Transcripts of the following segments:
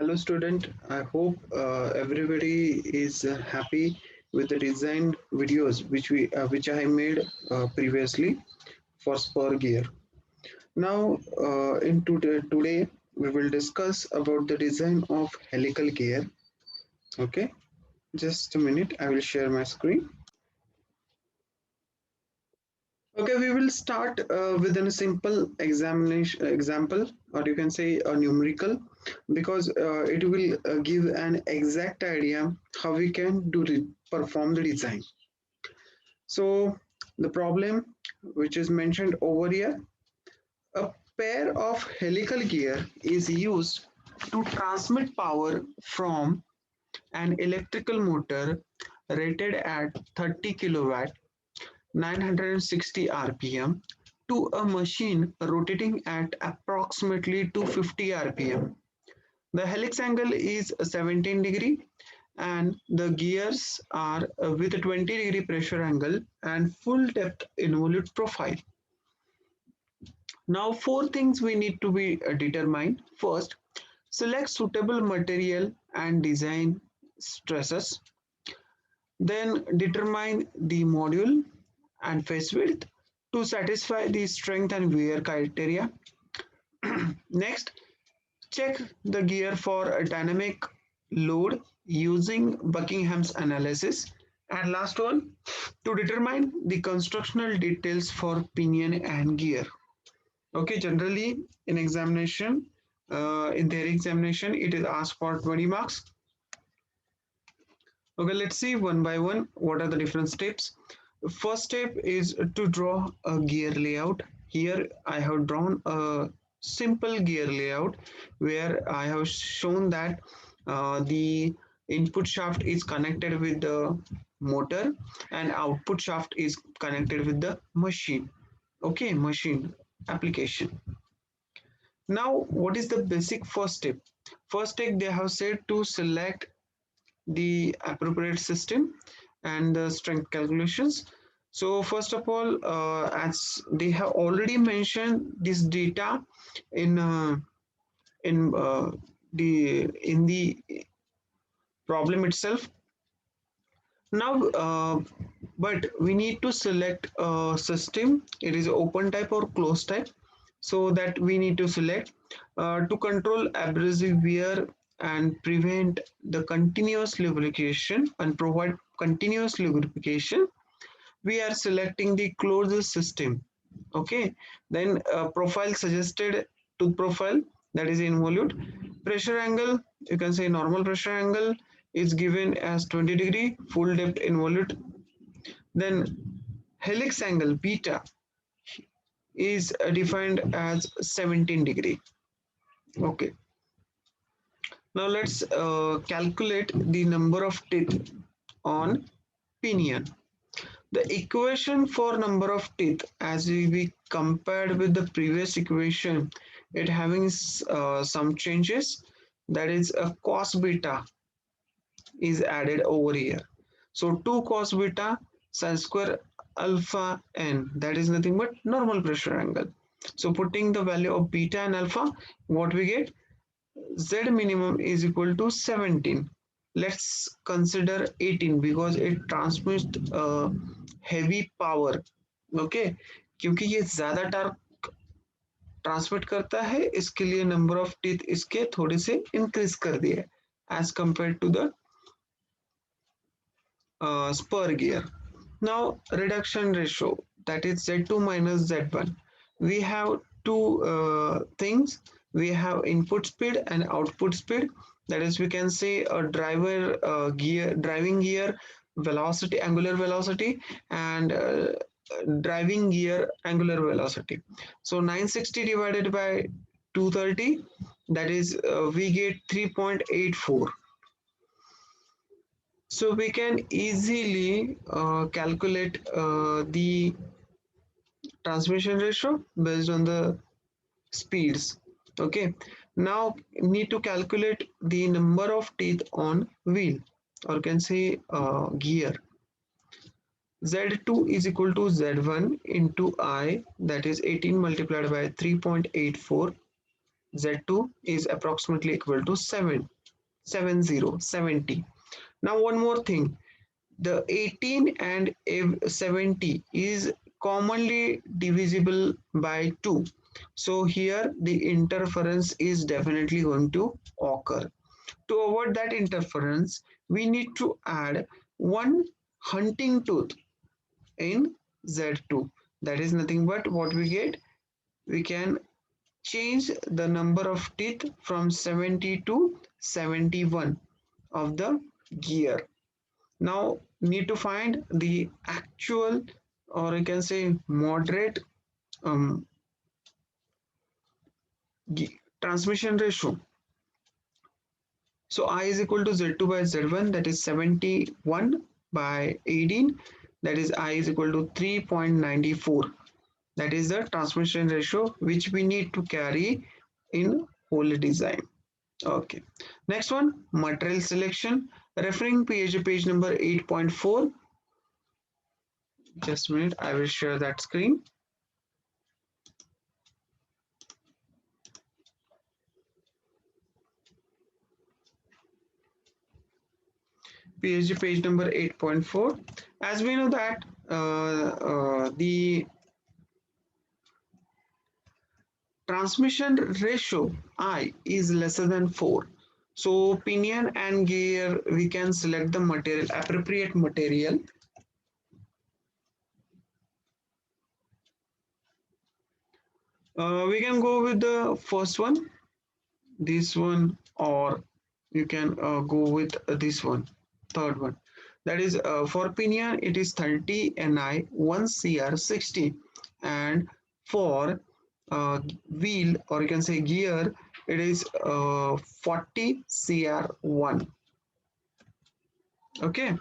Hello student, I hope everybody is happy with the designed videos which I made previously for spur gear. Now today we will discuss about the design of helical gear. Okay, just a minute, I will share my screen. Okay, we will start with a simple examination example, or you can say a numerical, because it will give an exact idea how we can perform the design. So the problem which is mentioned over here, a pair of helical gear is used to transmit power from an electrical motor rated at 30 kilowatt 960 rpm to a machine rotating at approximately 250 rpm. The helix angle is 17 degree and the gears are with a 20-degree pressure angle and full depth involute profile. Now four things we need to be determined. First, select suitable material and design stresses. Then determine the module and face width to satisfy the strength and wear criteria. Next, check the gear for a dynamic load using Buckingham's analysis. And last one, to determine the constructional details for pinion and gear. Okay, generally in their examination, it is asked for 20 marks. Okay, let's see one by one what are the different steps. First step is to draw a gear layout. Here I have drawn a simple gear layout where I have shown that the input shaft is connected with the motor and output shaft is connected with the machine. Okay, machine application. Now, what is the basic first step? First step, they have said to select the appropriate system and the strength calculations. So first of all, as they have already mentioned this data in uh, in the problem itself. Now, but we need to select a system. It is open type or closed type. So that we need to select to control abrasive wear and prevent the continuous lubrication and provide continuous lubrication. We are selecting the closed system. Okay, then profile suggested to profile, that is involute. Pressure angle, you can say normal pressure angle is given as 20 degree, full depth involute. Then helix angle beta is defined as 17 degree. Okay, now let's calculate the number of teeth on pinion. The equation for number of teeth, as we compared with the previous equation, it having some changes. That is a cos beta is added over here. So 2 cos beta sin square alpha n, that is nothing but normal pressure angle. So putting the value of beta and alpha, what we get? Z minimum is equal to 17. Let's consider 18 because it transmits heavy power. Okay, क्योंकि ये ज्यादा torque transmit करता है, इसके लिए number of teeth इसके थोड़े से इंक्रीज कर दिए as compare to the spur gear. Now reduction ratio, that is Z2 minus Z1. We have two things. We have input speed and output speed. That is, we can say a driving gear velocity, angular velocity, and driving gear angular velocity. So 960 divided by 230, that is we get 3.84. So we can easily calculate the transmission ratio based on the speeds. Okay, now need to calculate the number of teeth on wheel, or can say gear. Z2 is equal to Z1 into I, that is 18 multiplied by 3.84. Z2 is approximately equal to 70. Now one more thing, the 18 and 70 is commonly divisible by 2. So here the interference is definitely going to occur. To avoid that interference, we need to add one hunting tooth in Z2. That is nothing but what we get. We can change the number of teeth from 70 to 71 of the gear. Now need to find the actual, or I can say moderate, um, transmission ratio. So I is equal to Z2 by Z1, that is 71 by 18, that is I is equal to 3.94. That is the transmission ratio which we need to carry in whole design. Okay. Next one, material selection. Referring page number 8.4. Just a minute, I will share that screen. PhD page number 8.4. As we know that the transmission ratio I is lesser than 4. So pinion and gear, we can select the material, appropriate material. We can go with the first one, this one, or you can go with this one, third one. That is for pinion, it is 30 Ni, 1 Cr 60, and for wheel, or you can say gear, it is 40 Cr1. Okay,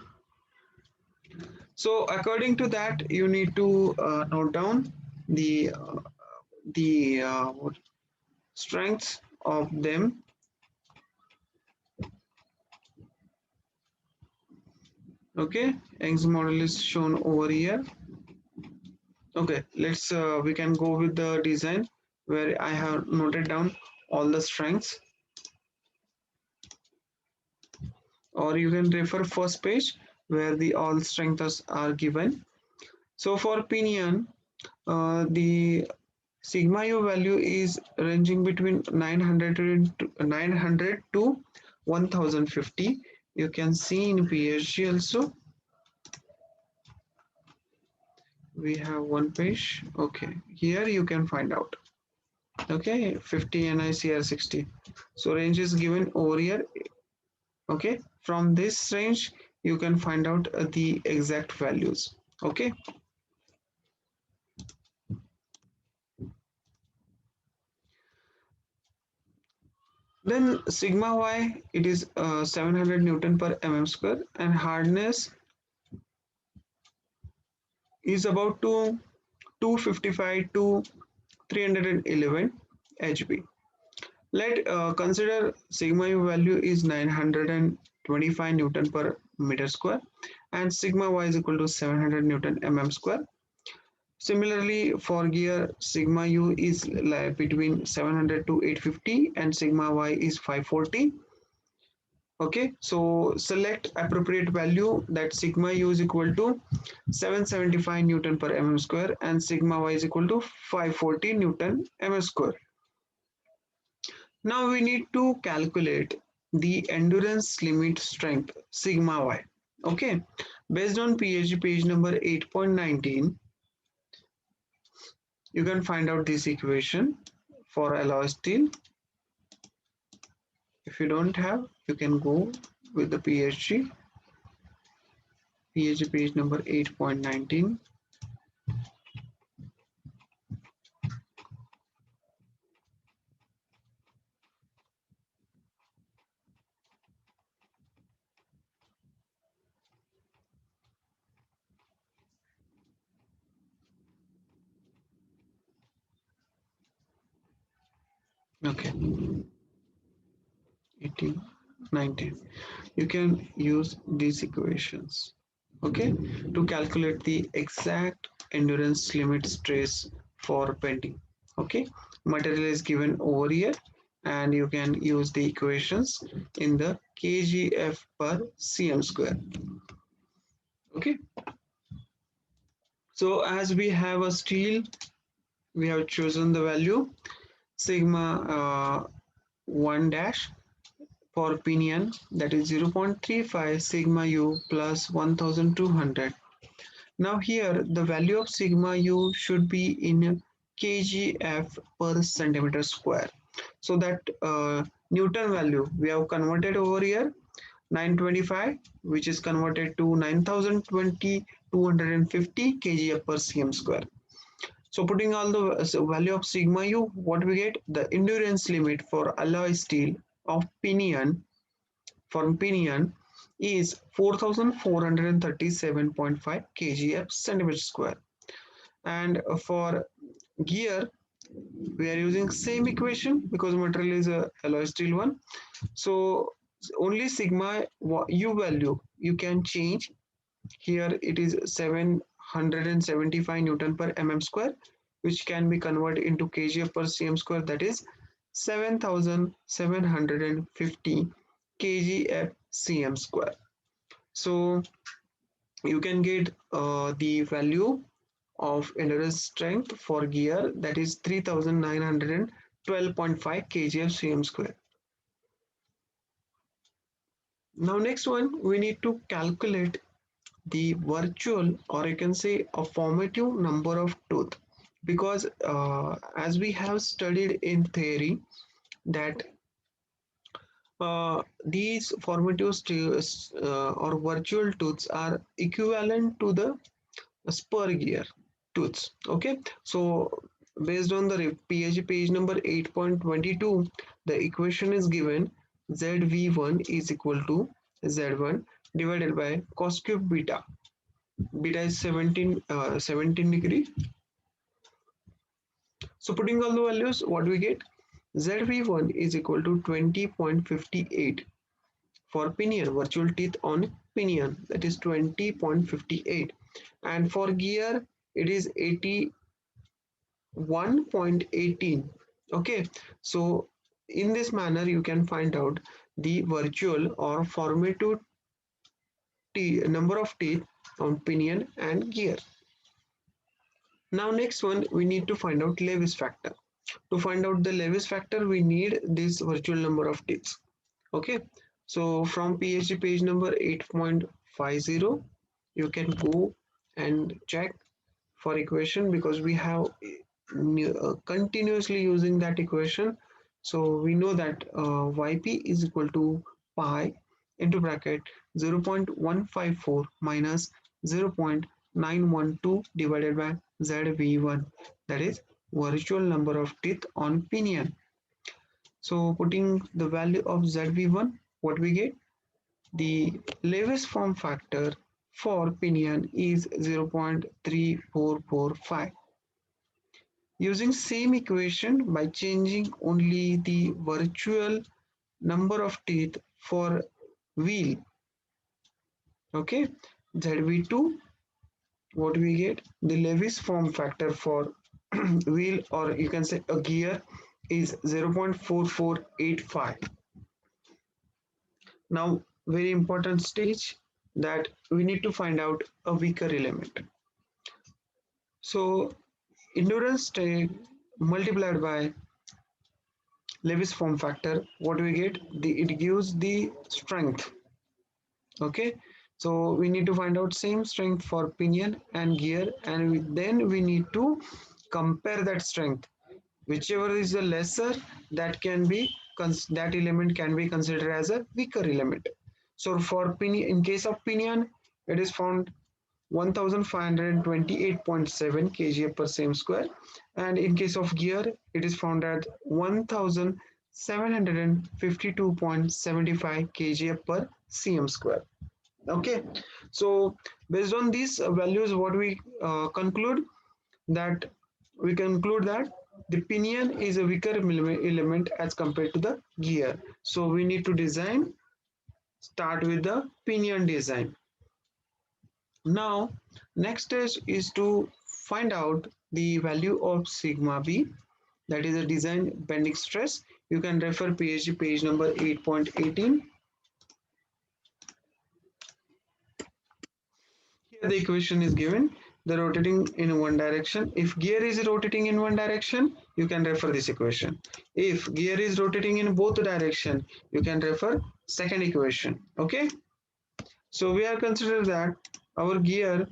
so according to that, you need to note down the strengths of them. Okay, Young's model is shown over here. Okay, let's we can go with the design where I have noted down all the strengths, or you can refer first page where the all strengths are given. So for pinion, the sigma u value is ranging between 900 to 1050. You can see in PSG also. We have one page. Okay, here you can find out. Okay, 50 NICR 60. So range is given over here. Okay, from this range you can find out the exact values. Okay, then sigma y, it is 700 Newton per mm square, and hardness is about to 255 to 311 HB. Let consider sigma u value is 925 Newton per meter square, and sigma y is equal to 700 Newton mm square. Similarly, for gear, sigma u is like between 700 to 850, and sigma y is 540. Okay, so select appropriate value, that sigma u is equal to 775 Newton per mm square and sigma y is equal to 540 Newton mm square. Now we need to calculate the endurance limit strength sigma y. Okay, based on PhD page number 8.19, you can find out this equation for alloy steel. If you don't have, you can go with the PhD page number 8.19. Okay, 18, 19. You can use these equations, okay, to calculate the exact endurance limit stress for bending. Okay, material is given over here. and you can use the equations in the kgf per cm square. Okay, so as we have a steel, we have chosen the value sigma 1 dash for pinion, that is 0.35 sigma u plus 1200. Now here the value of sigma u should be in kgf per centimeter square. So that Newton value we have converted over here 925, which is converted to 9020 250 kgf per cm square. So putting all the value of sigma u, what we get? The endurance limit for alloy steel of pinion from pinion is 4437.5 kgf centimeter square. And for gear, we are using same equation because material is a alloy steel one. So only sigma u value you can change. Here it is 775 Newton per mm square, which can be converted into kgf per cm square, that is 7750 kgf cm square. So you can get the value of endurance strength for gear, that is 3912.5 kgf cm square. Now next one, we need to calculate the virtual, or you can say a formative number of tooth, because as we have studied in theory that these formative or virtual tooths are equivalent to the spur gear tooths. Okay, so based on the PhD page number 8.22, the equation is given ZV1 is equal to Z1 divided by cos cube beta. Beta is 17 degree. So putting all the values, what we get? ZV1 is equal to 20.58 for pinion, virtual teeth on pinion, that is 20.58, and for gear it is 81.18. Okay, so in this manner you can find out the virtual or formative number of teeth on pinion and gear. Now next one, we need to find out Lewis factor. To find out the Lewis factor, we need this virtual number of teeth. Okay, so from PhD page number 8.50, you can go and check for equation, because we have continuously using that equation. So we know that yp is equal to pi into bracket 0.154 minus 0.912 divided by zv1, that is virtual number of teeth on pinion. So putting the value of zv1, what we get? The Lewis form factor for pinion is 0.3445. Using same equation by changing only the virtual number of teeth for wheel. Okay, ZV2, what we get? The Lewis form factor for wheel, or you can say a gear, is 0.4485. Now, very important stage, that we need to find out a weaker element. So, endurance state multiplied by Lewis form factor, what do we get? It gives the strength. Okay, so we need to find out same strength for pinion and gear, and then we need to compare that strength. Whichever is the lesser, that can be that element can be considered as a weaker element. So for pinion, in case of pinion, it is found 1528.7 kgf per cm square, and in case of gear it is found at 1752.75 kgf per cm square. Okay, so based on these values, what we conclude, that we conclude that the pinion is a weaker element as compared to the gear. So we need to start with the pinion design. Now, next stage is to find out the value of sigma b, that is a design bending stress you can refer PhD page number 8.18. Here the equation is given, the rotating in one direction. If gear is rotating in one direction, you can refer this equation. If gear is rotating in both direction, you can refer second equation. Okay, so we are considered that our gear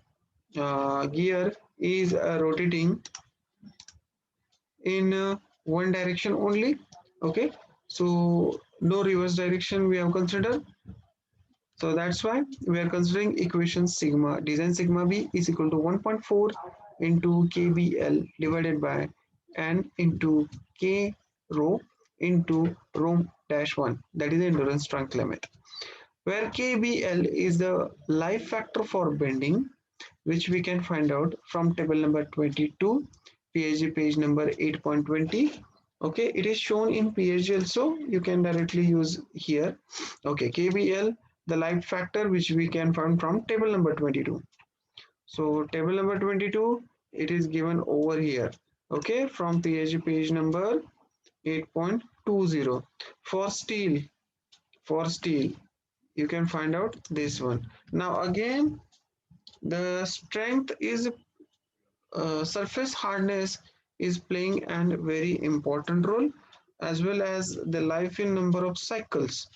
is rotating in one direction only. Okay, so no reverse direction we have considered. So that's why we are considering equation sigma, design sigma b is equal to 1.4 into kbl divided by n into k rho into rho dash 1, that is the endurance strength limit, where kbl is the life factor for bending, which we can find out from table number 22, PhD page number 8.20. Okay, it is shown in PhD also, you can directly use here. Okay, KBL, the life factor, which we can find from table number 22. So table number 22, it is given over here. Okay, from PhD page number 8.20. For steel, you can find out this one. Now again, the strength is surface hardness is playing a very important role, as well as the life in number of cycles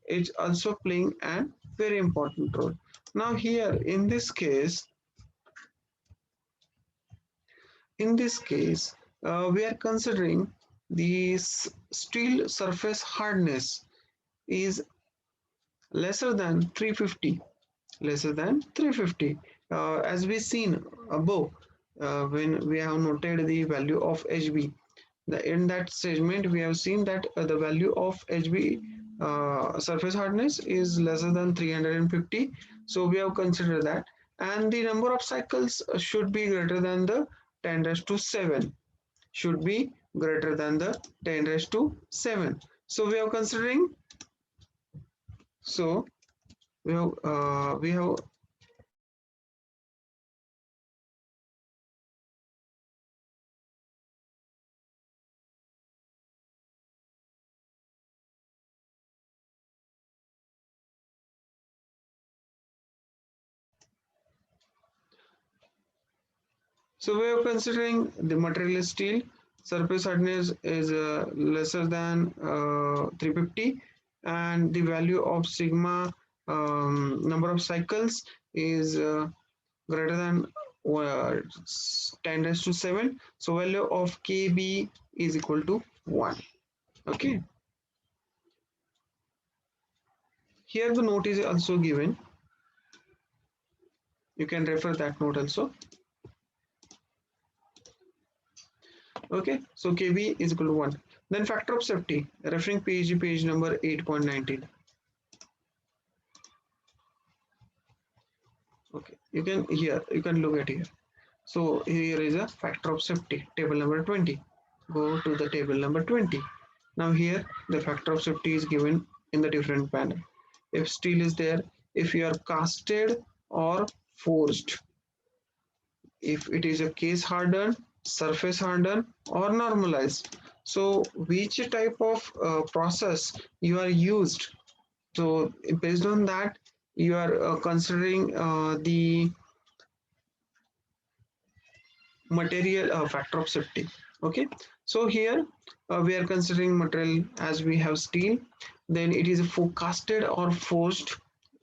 is also playing a very important role. Now here in this case, we are considering the steel surface hardness is lesser than 350, as we seen above, when we have noted the value of HB. In that segment we have seen that the value of HB, surface hardness, is lesser than 350. So we have considered that, and the number of cycles should be greater than the 10 raised to 7, should be greater than the 10 raised to 7. So we are considering, so we have So we are considering the material is steel, surface hardness is lesser than 350, and the value of sigma, number of cycles, is greater than 10 raised to 7. So value of KB is equal to 1. Okay. Here the note is also given. You can refer that note also. Okay, so KB is equal to 1. Then factor of safety, referring PhD page number 8.19. Okay, you can look at here. So here is a factor of safety, table number 20. Go to the table number 20. Now here the factor of safety is given in the different panel. If steel is there, if you are casted or forged, if it is a case hardened, surface hardened, or normalized. So which type of process you are used. So based on that, you are considering the material factor of safety. Okay, so here we are considering material as we have steel, then it is forecasted or forged,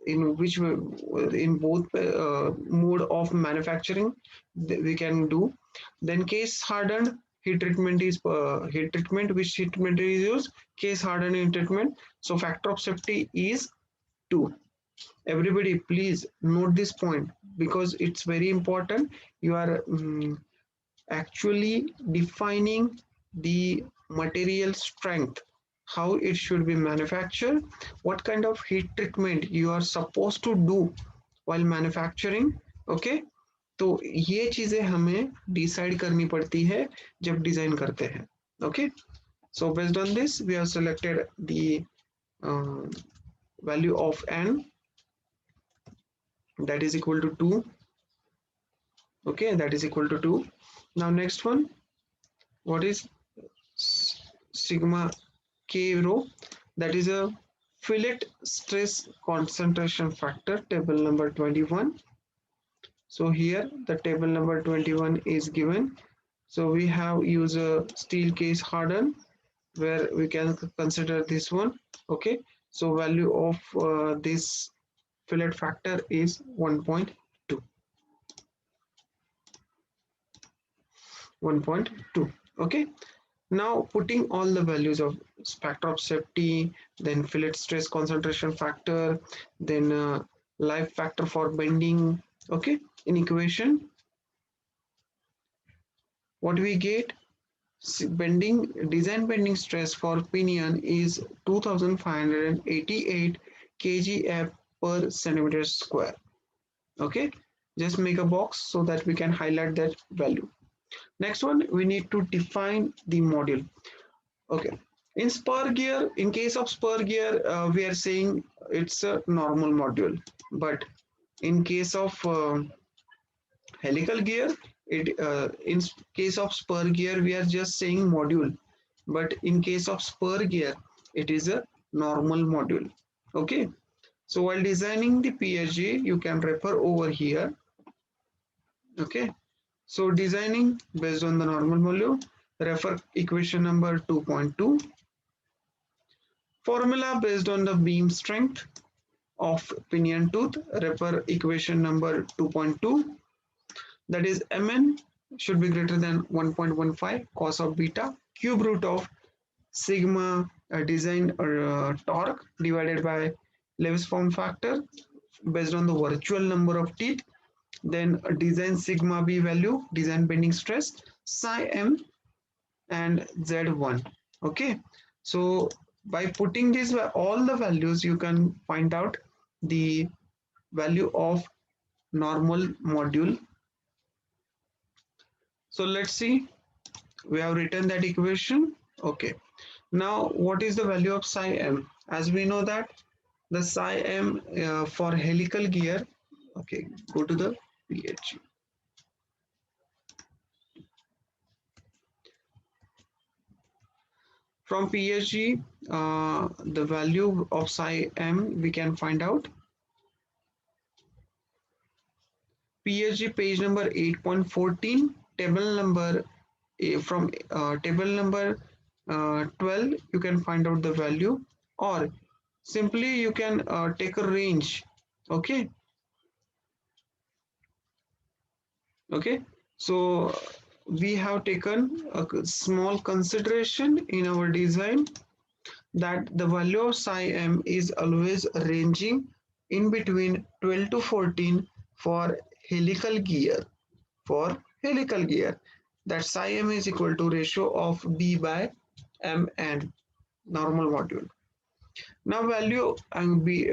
in which in both mode of manufacturing we can do. Then case hardened, heat treatment is heat treatment, which heat treatment is used, case hardened heat treatment. So factor of safety is 2. Everybody please note this point, because it's very important. You are actually defining the material strength, how it should be manufactured, what kind of heat treatment you are supposed to do while manufacturing. Okay, तो ये चीजें हमें decide करनी पड़ती है जब design करते हैं. Okay, so based on this we have selected the value of n, that is equal to 2. Okay, that is equal to 2. Now next one, what is sigma K row, that is a fillet stress concentration factor, table number 21. So here the table number 21 is given. So we have used a steel case harden where we can consider this one. Okay, so value of this fillet factor is 1.2. 1.2. Okay, now putting all the values of factor of safety, then fillet stress concentration factor, then life factor for bending, okay, in equation, what we get, bending design bending stress for pinion is 2588 kgf per centimeter square. Okay, just make a box so that we can highlight that value. Next one, we need to define the module. Okay, in spur gear, in case of spur gear, we are saying it's a normal module, but in case of helical gear, it in case of spur gear we are just saying module, but in case of spur gear it is a normal module. Okay, so while designing the PSG you can refer over here. Okay, so designing based on the normal module, refer equation number 2.2. Formula based on the beam strength of pinion tooth, refer equation number 2.2, that is Mn should be greater than 1.15 cos of beta cube root of sigma design torque divided by Lewis form factor based on the virtual number of teeth, then design sigma b value, design bending stress, psi m and z1. Okay, so by putting these all the values you can find out the value of normal module. So let's see, we have written that equation. Okay, now what is the value of psi m? As we know that the psi m for helical gear, okay, go to the PH. From PSG, the value of psi m we can find out. PSG page number 8.14, table number from table number 12 you can find out the value, or simply you can take a range. Okay, okay, so we have taken a small consideration in our design that the value of psi m is always ranging in between 12 to 14 for helical gear. For helical gear, that psi m is equal to ratio of b by m and normal module. Now value and b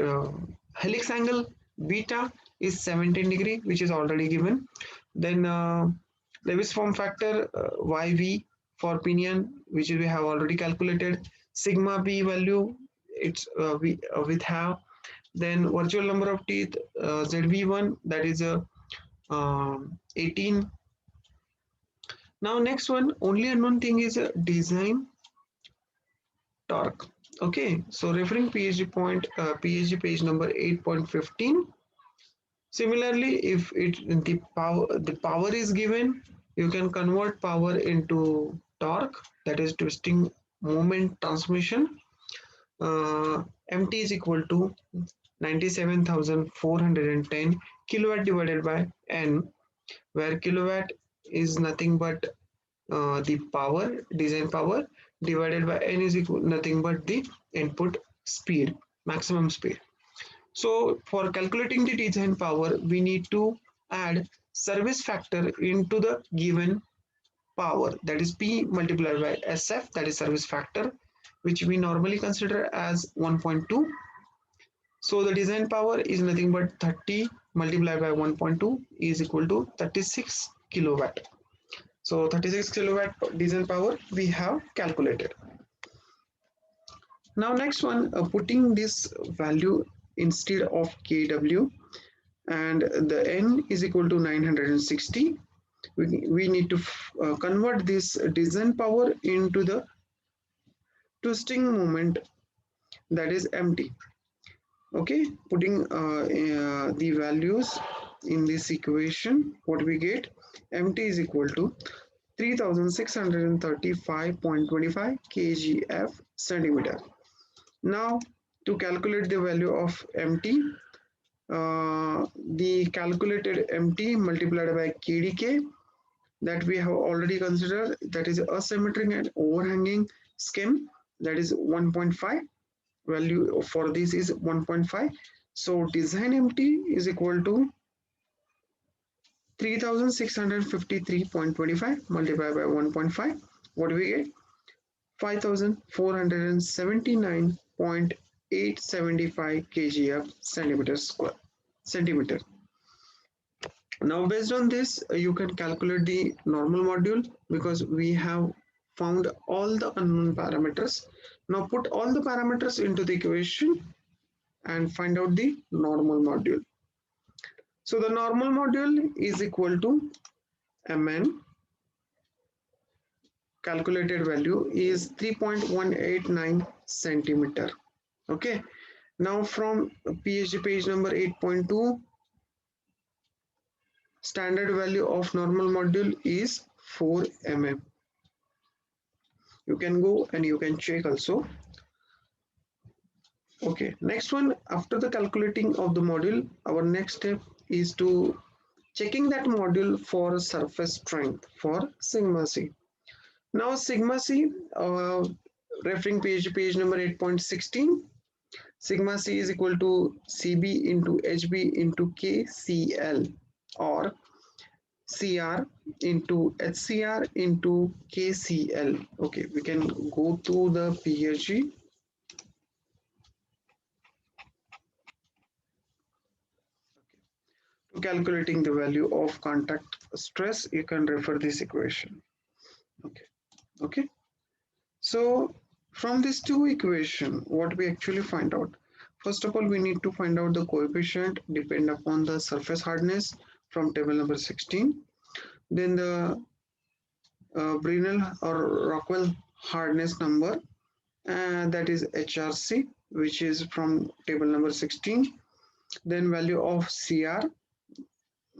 helix angle beta is 17 degree, which is already given. Then Lewis form factor yv for pinion, which we have already calculated. Sigma b value, it's we with have. Then virtual number of teeth zv1, that is a 18. Now next one, only unknown thing is design torque. Okay, so referring PSG point, PSG page number 8.15. Similarly, if the power is given, you can convert power into torque, that is twisting moment transmission. MT is equal to 97,410 kilowatt divided by N, where kilowatt is nothing but the power, design power, divided by N is equal nothing but the input speed, maximum speed. So for calculating the design power, we need to add service factor into the given power, that is P multiplied by SF, that is service factor, which we normally consider as 1.2. So the design power is nothing but 30 multiplied by 1.2 is equal to 36 kilowatt. So 36 kilowatt design power we have calculated. Now next one, putting this value instead of kW, and the N is equal to 960. We need to convert this design power into the twisting moment, that is empty. Okay, putting the values in this equation, what we get, empty is equal to 3635.25 kgf centimeter. Now to calculate the value of empty, the calculated empty multiplied by kdk that we have already considered, that is asymmetric and overhanging scheme, that is 1.5. Value for this is 1.5. So design empty is equal to 3653.25 multiplied by 1.5. What do we get? 5479.875 kgf centimeter square centimeter. Now based on this, you can calculate the normal module because we have found all the unknown parameters. Now put all the parameters into the equation and find out the normal module. So the normal module is equal to Mn, calculated value is 3.189 centimeter. Okay, now from PhD page number 8.2, standard value of normal module is 4 mm. You can go and you can check also. Okay, next one, after the calculating of the module, our next step is to checking that module for surface strength for sigma c. Now sigma c, referring page number 8.16, sigma c is equal to cb into hb into kcl, or cr into hcr into kcl. Okay, we can go to the phg. To calculating the value of contact stress, you can refer this equation. Okay, so from these two equation, what we actually find out, first of all we need to find out the coefficient depend upon the surface hardness from table number 16, then the Brinell or Rockwell hardness number, and that is HRC, which is from table number 16, then value of CR.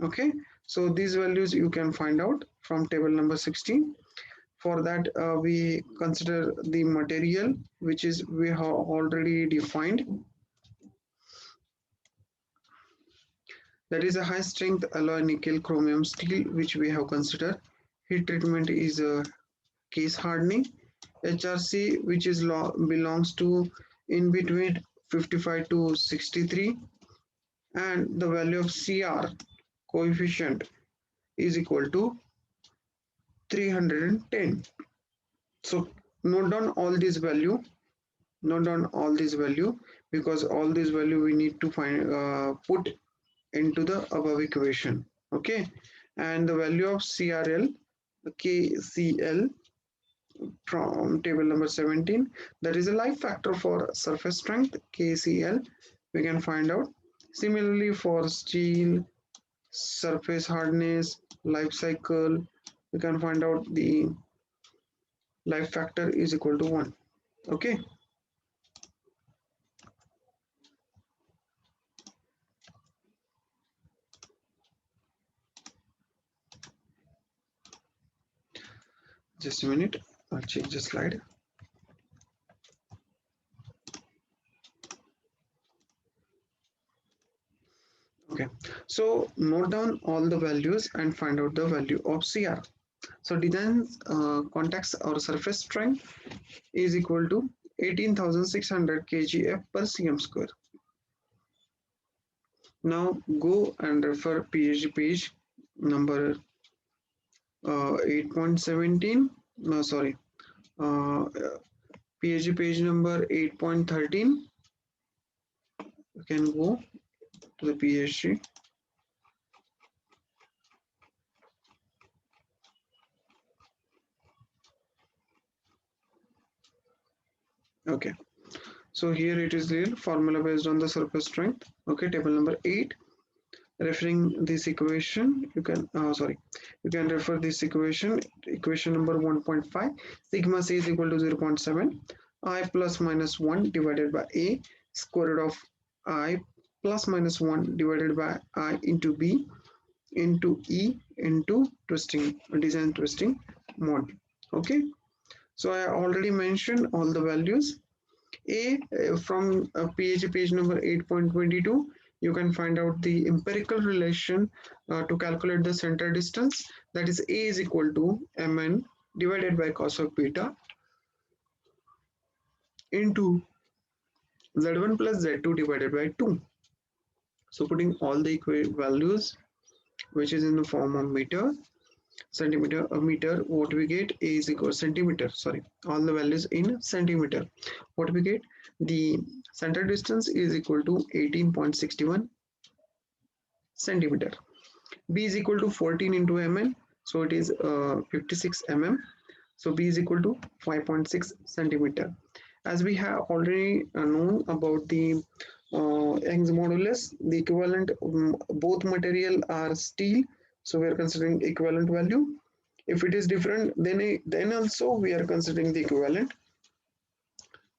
Okay, so these values you can find out from table number 16. For that, we consider the material, which is we have already defined. That is a high strength alloy nickel chromium steel, which we have considered. Heat treatment is a case hardening. HRC, which is belongs to in between 55 to 63, and the value of CR coefficient is equal to 310. So note down all these value, because all these value we need to find put into the above equation. Okay, and the value of CRL, KCL from table number 17, that is a life factor for surface strength, KCL, we can find out. Similarly for steel, surface hardness, life cycle, we can find out the life factor is equal to 1. Okay, just a minute, I'll change the slide. Okay, so note down all the values and find out the value of CR. So design contacts or surface strength is equal to 18,600 kgf per cm square. Now go and refer PhD page number 8.17. No, sorry, PhD page number 8.13. You can go to the PhD. Okay, so here it is there, formula based on the surface strength. Okay, table number 8. Referring this equation, you can you can refer this equation number 1.5. Sigma c is equal to 0.7. I plus minus 1 divided by A square root of I plus minus 1 divided by I into B into E into twisting design twisting mode. Okay, so I already mentioned all the values. From PHP page number 8.22, you can find out the empirical relation to calculate the center distance, that is A is equal to Mn divided by cos of beta into Z1 plus Z2 divided by 2. So putting all the values which is in the form of meter, centimeter, a meter, what we get A is equal centimeter, sorry, all the values in centimeter. What we get, the center distance is equal to 18.61 centimeter. B is equal to 14 into mn, so it is 56 mm. So B is equal to 5.6 centimeter. As we have already known about the Young's modulus, the equivalent, both material are steel, so we are considering equivalent value. If it is different, then also we are considering the equivalent.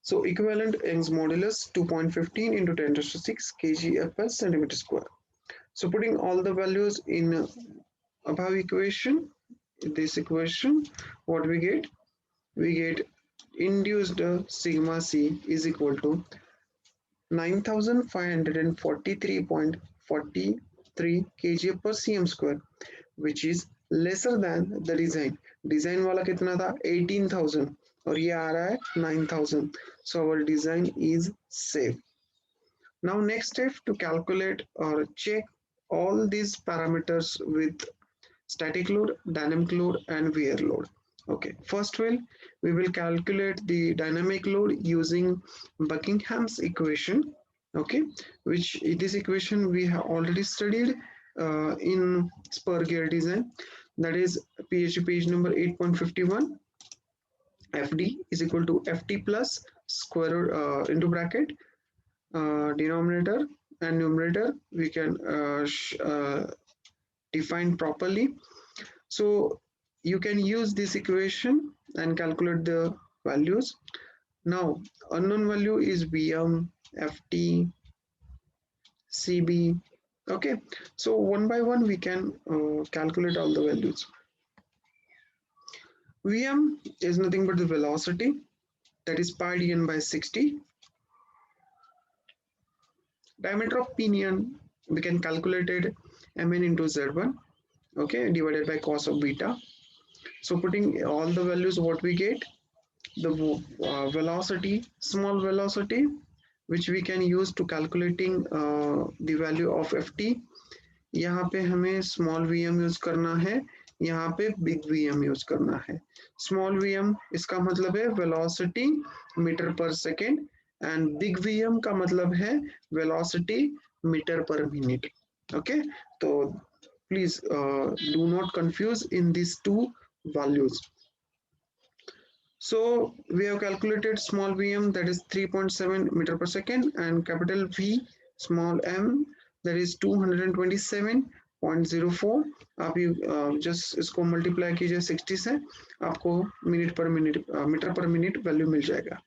So equivalent Young's modulus 2.15 into 10 to the 6 kg per centimeter square. So putting all the values in above equation, this equation, what we get? We get induced sigma C is equal to 9543.43 kg per cm square, which is lesser than the design. Design वाला कितना था 18,000 और ये आ रहा है 9,000. So our design is safe. Now next step to calculate or check all these parameters with static load, dynamic load and wear load. Okay, first we will calculate the dynamic load using Buckingham's equation. Okay, which this equation we have already studied in spur gear design. That is PHP page number 8.51. FD is equal to FT plus square into bracket denominator and numerator we can define properly. So you can use this equation and calculate the values. Now unknown value is VM, FT, CB. Okay, so one by one we can calculate all the values. VM is nothing but the velocity, that is pi dn by 60. Diameter of pinion we can calculate it mn into z1, okay, divided by cos of beta. So putting all the values, what we get, the velocity, small velocity, which we can use to calculating the value of ft. यहाँ पे हमें small vm use करना है, यहाँ पे big vm use करना है. Small vm इसका मतलब है velocity मीटर पर सेकेंड and big vm का मतलब है velocity मीटर पर minute. Okay, so please do not confuse in these two values. So we have calculated small vm, that is 3.7 meter per second, and capital V small m, that is 227.04. आप just इसको multiply कीजिए 60 से, आपको minute पर minute metre पर minute value मिल जाएगा.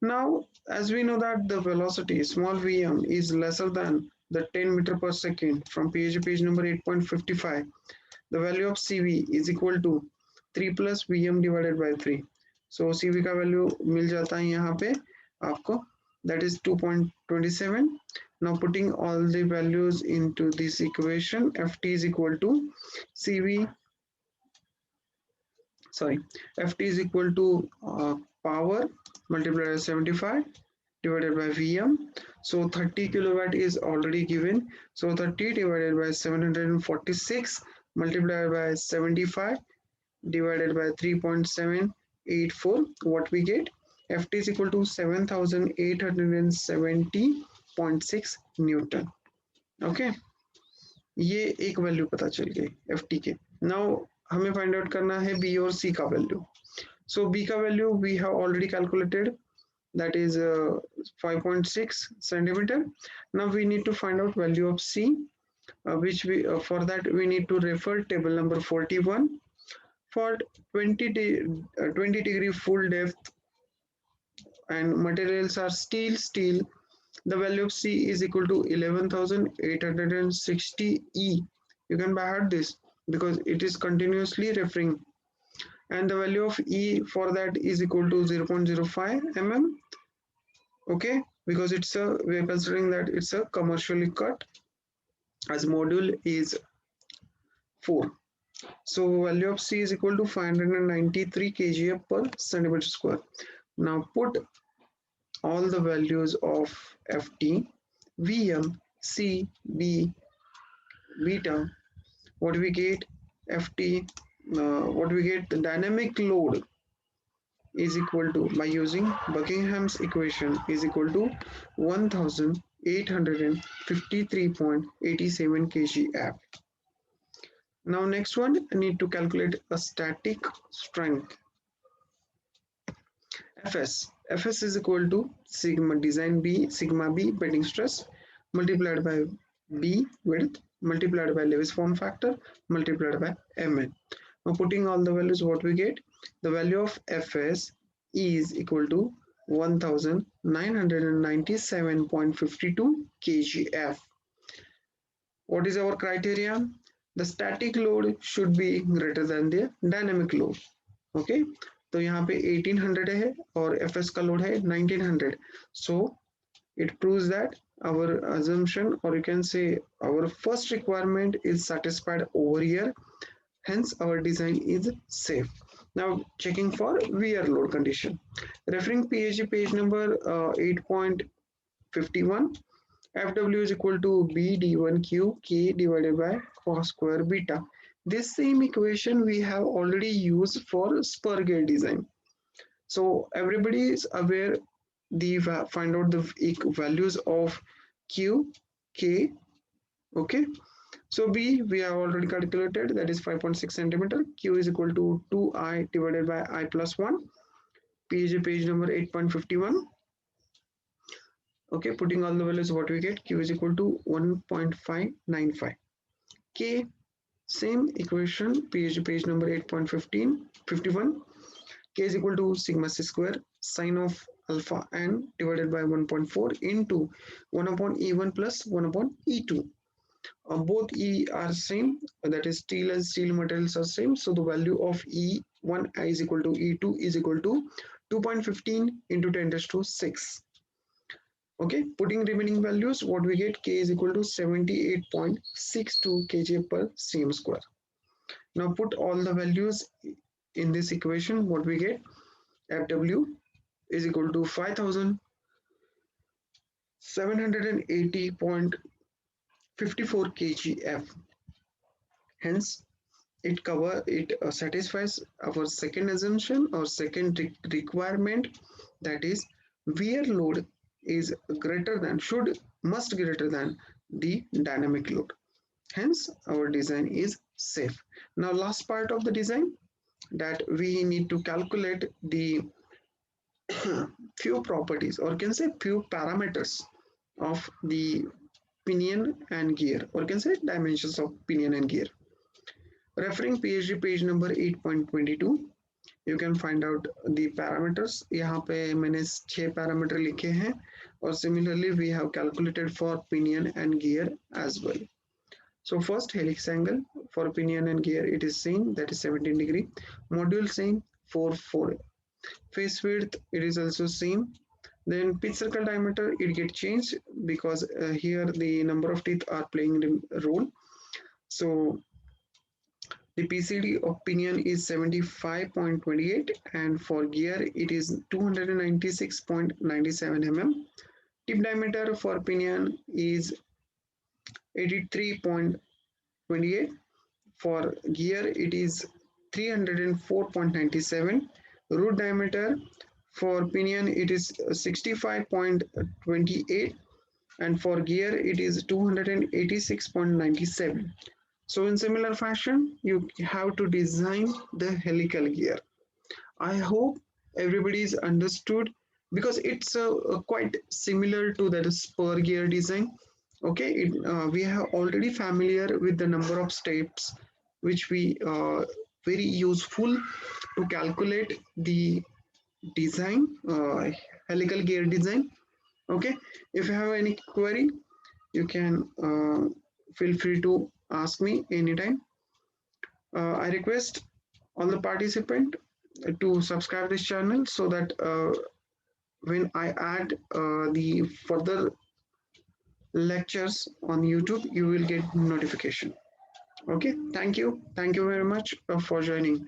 Now, as we know that the velocity small vm is lesser than the 10 meter per second from page number 8.55, the value of CV is equal to 3 plus Vm divided by 3. So CV का value मिल जाता है यहाँ पे आपको, that is 2.27. Now putting all the values into this equation, Ft is equal to CV, sorry, Ft is equal to power multiplied by 75 divided by Vm. So 30 kilowatt is already given. So 30 divided by 746 multiplied by 75 divided by 3.784, what we get, Ft is equal to 7870.6 Newton. Okay, ये एक value पता चल गई Ft के. Now हमें find out करना है B और C का वैल्यू. सो B का value we have already calculated, that is 5.6 centimeter. Now we need to find out value of C, which we for that we need to refer table number 41. For 20 degree full depth and materials are steel. The value of C is equal to 11,860 E. You can by heart this because it is continuously referring, and the value of E for that is equal to 0.05 mm. Okay, because we are considering that it's a commercially cut, as module is 4. So value of C is equal to 593 kgf per centimeter square. Now put all the values of Ft, Vm, C, B, beta. What we get? Ft, what we get? The dynamic load is equal to, by using Buckingham's equation, is equal to 1853.87 kgf. Now next one, I need to calculate a static strength. Fs is equal to sigma design B, sigma B bending stress multiplied by B width multiplied by Lewis form factor multiplied by Mn. Now putting all the values, what we get? The value of Fs is equal to 1997.52 kgf. What is our criteria? The static load should be greater than the dynamic load. Okay, तो यहाँ पे 1800 है और Fs का load है 1900. So it proves that our assumption, or you can say our first requirement, is satisfied over here. Hence our design is safe. Now checking for wear load condition. Referring PHG page number 8.51, Fw is equal to B d1q k divided by cos square beta. This same equation we have already used for spur gear design. So everybody is aware, the find out the values of q, k. Okay. So B we have already calculated, that is 5.6 centimeter. Q is equal to 2I divided by I plus 1. PHG page number 8.51. Okay, putting all the values, what we get? Q is equal to 1.595. K, same equation, page number 8.51. K is equal to sigma c square sine of alpha n divided by 1.4 into 1 upon E1 plus 1 upon E2. Both E are same, that is steel and steel materials are same. So the value of E1 is equal to E2 is equal to 2.15 into 10 raised to 6. Okay, putting remaining values, what we get? K is equal to 78.62 kg per cm square. Now put all the values in this equation, what we get? Fw is equal to 5780.54 kgf. Hence it satisfies our second assumption or second requirement, that is wear load is greater than, must greater than the dynamic load. Hence our design is safe. Now last part of the design, that we need to calculate the few properties, or can say few parameters of the pinion and gear, or can say dimensions of pinion and gear. Referring PHG page number 8.22, you can find out the parameters. यहाँ पे मैंने 6 parameter लिखे हैं, और similarly we have calculated for pinion and gear as well. So first, helix angle for pinion and gear, it is same, that is 17 degree. Module same, 4. Face width, it is also same. Then pitch circle diameter, it get changed because here the number of teeth are playing the role. So the PCD of pinion is 75.28, and for gear it is 296.97 mm. Tip diameter for pinion is 83.28. For gear it is 304.97. Root diameter for pinion it is 65.28, and for gear it is 286.97. So in similar fashion, you have to design the helical gear. I hope everybody is understood, because it's quite similar to that spur gear design. Okay, we are already familiar with the number of steps which we very useful to calculate the design helical gear design. Okay, if you have any query, you can feel free to ask me anytime. I request all the participant to subscribe this channel so that when I add the further lectures on YouTube, you will get notification. Okay, thank you very much for joining.